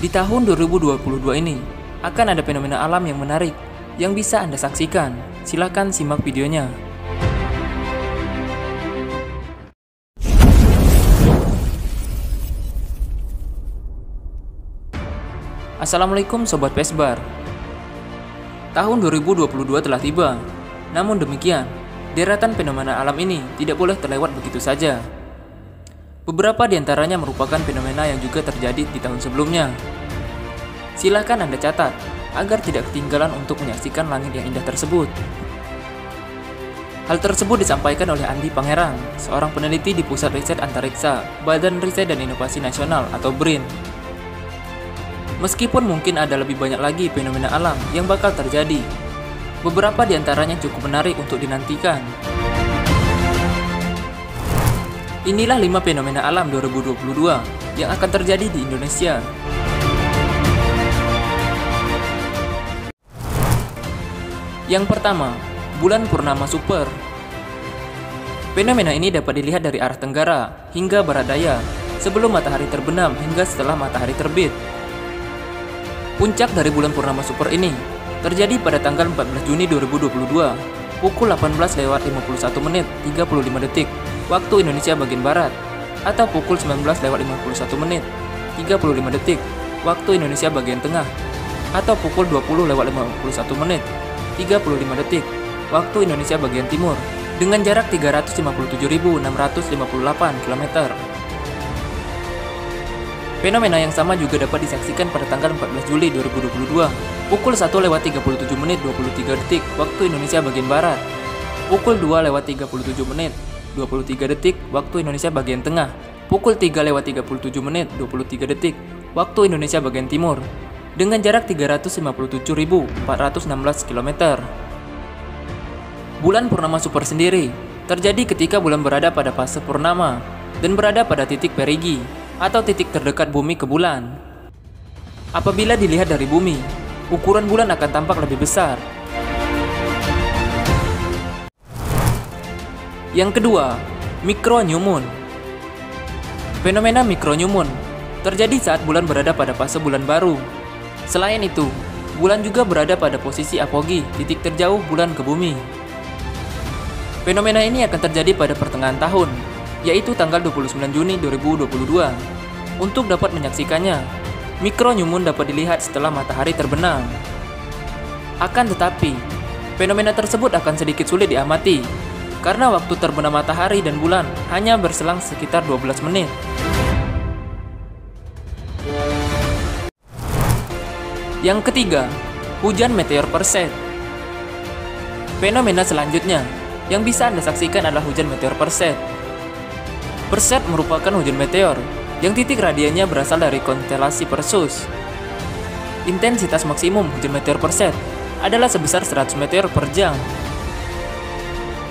Di tahun 2022 ini, akan ada fenomena alam yang menarik yang bisa Anda saksikan. Silakan simak videonya. Assalamualaikum Sobat Pesbar. Tahun 2022 telah tiba. Namun demikian, deretan fenomena alam ini tidak boleh terlewat begitu saja. Beberapa di antaranya merupakan fenomena yang juga terjadi di tahun sebelumnya. Silakan Anda catat, agar tidak ketinggalan untuk menyaksikan langit yang indah tersebut. Hal tersebut disampaikan oleh Andi Pangerang, seorang peneliti di Pusat Riset Antariksa, Badan Riset dan Inovasi Nasional atau BRIN. Meskipun mungkin ada lebih banyak lagi fenomena alam yang bakal terjadi, beberapa di antaranya cukup menarik untuk dinantikan. Inilah 5 fenomena alam 2022 yang akan terjadi di Indonesia. Yang pertama, bulan purnama super. Fenomena ini dapat dilihat dari arah tenggara hingga barat daya, sebelum matahari terbenam hingga setelah matahari terbit. Puncak dari bulan purnama super ini terjadi pada tanggal 14 Juni 2022, pukul 18:51:35 waktu Indonesia bagian Barat, atau pukul 19:51:35 waktu Indonesia bagian Tengah, atau pukul 20:51:35 waktu Indonesia bagian Timur, dengan jarak 357.658 km. Fenomena yang sama juga dapat disaksikan pada tanggal 14 Juli 2022, pukul 1:37:23 waktu Indonesia bagian Barat, pukul 2:37:23 waktu Indonesia bagian Tengah, pukul 3:37:23 waktu Indonesia bagian Timur, dengan jarak 357.416 km. Bulan purnama super sendiri terjadi ketika bulan berada pada fase purnama dan berada pada titik perigi atau titik terdekat bumi ke bulan. Apabila dilihat dari bumi, ukuran bulan akan tampak lebih besar. Yang kedua, Micro New Moon. Fenomena Micro New Moon terjadi saat bulan berada pada fase bulan baru. Selain itu, bulan juga berada pada posisi apogee, titik terjauh bulan ke bumi. Fenomena ini akan terjadi pada pertengahan tahun, yaitu tanggal 29 Juni 2022. Untuk dapat menyaksikannya, Micro New Moon dapat dilihat setelah matahari terbenam. Akan tetapi, fenomena tersebut akan sedikit sulit diamati, karena waktu terbenam matahari dan bulan hanya berselang sekitar 12 menit. Yang ketiga, hujan meteor Perseid. Fenomena selanjutnya yang bisa Anda saksikan adalah hujan meteor Perseid. Perseid merupakan hujan meteor yang titik radiannya berasal dari konstelasi Perseus. Intensitas maksimum hujan meteor Perseid adalah sebesar 100 meteor per jam.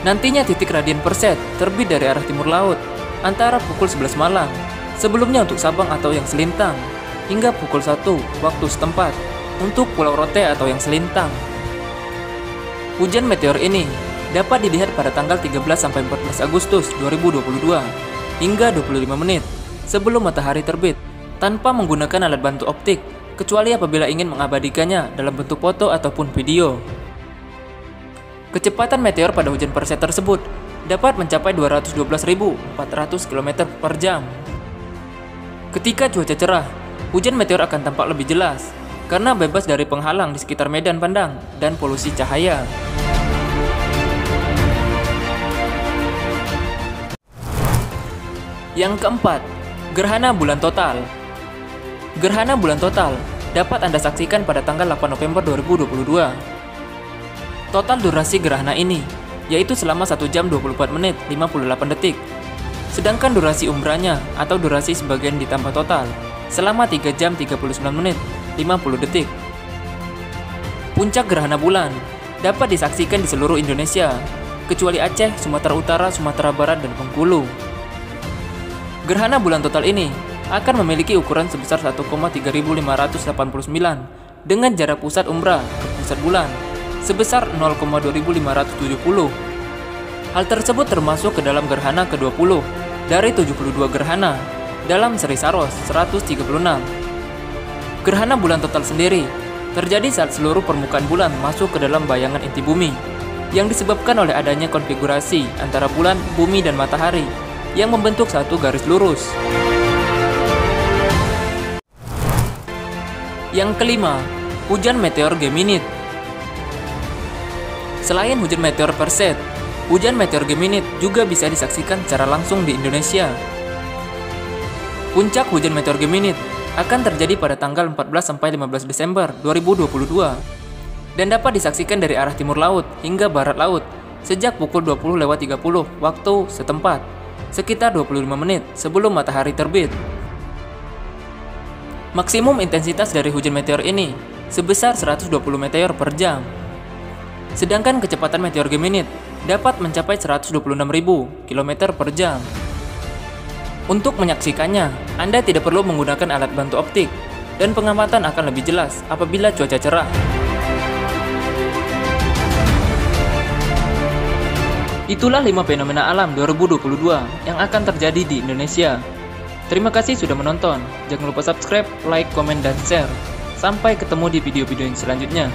Nantinya titik radian Perseid terbit dari arah timur laut antara pukul 11 malam, sebelumnya untuk Sabang atau yang selintang, hingga pukul 1 waktu setempat untuk Pulau Rote atau yang selintang. Hujan meteor ini dapat dilihat pada tanggal 13-14 Agustus 2022 hingga 25 menit sebelum matahari terbit, tanpa menggunakan alat bantu optik, kecuali apabila ingin mengabadikannya dalam bentuk foto ataupun video. Kecepatan meteor pada hujan Perseid tersebut dapat mencapai 212.400 km per jam. Ketika cuaca cerah, hujan meteor akan tampak lebih jelas karena bebas dari penghalang di sekitar medan pandang dan polusi cahaya. Yang keempat, gerhana bulan total. Gerhana bulan total dapat Anda saksikan pada tanggal 8 November 2022. Total durasi gerhana ini yaitu selama 1 jam 24 menit 58 detik. Sedangkan durasi umbranya atau durasi sebagian ditambah total selama 3 jam 39 menit 50 detik. Puncak gerhana bulan dapat disaksikan di seluruh Indonesia, kecuali Aceh, Sumatera Utara, Sumatera Barat, dan Bengkulu. Gerhana bulan total ini akan memiliki ukuran sebesar 1,3589 dengan jarak pusat umbra ke pusat bulan sebesar 0,2570. Hal tersebut termasuk ke dalam gerhana ke-20 dari 72 gerhana dalam seri Saros 136. Gerhana bulan total sendiri terjadi saat seluruh permukaan bulan masuk ke dalam bayangan inti bumi, yang disebabkan oleh adanya konfigurasi antara bulan, bumi, dan matahari yang membentuk satu garis lurus. Yang kelima, hujan meteor Geminid. Selain hujan meteor Perseid, hujan meteor Geminid juga bisa disaksikan secara langsung di Indonesia. Puncak hujan meteor Geminid akan terjadi pada tanggal 14-15 Desember 2022 dan dapat disaksikan dari arah timur laut hingga barat laut sejak pukul 20.30 waktu setempat, sekitar 25 menit sebelum matahari terbit. Maksimum intensitas dari hujan meteor ini sebesar 120 meteor per jam. Sedangkan kecepatan meteor Geminid dapat mencapai 126.000 km per jam. Untuk menyaksikannya, Anda tidak perlu menggunakan alat bantu optik, dan pengamatan akan lebih jelas apabila cuaca cerah. Itulah 5 fenomena alam 2022 yang akan terjadi di Indonesia. Terima kasih sudah menonton. Jangan lupa subscribe, like, komen, dan share. Sampai ketemu di video-video yang selanjutnya.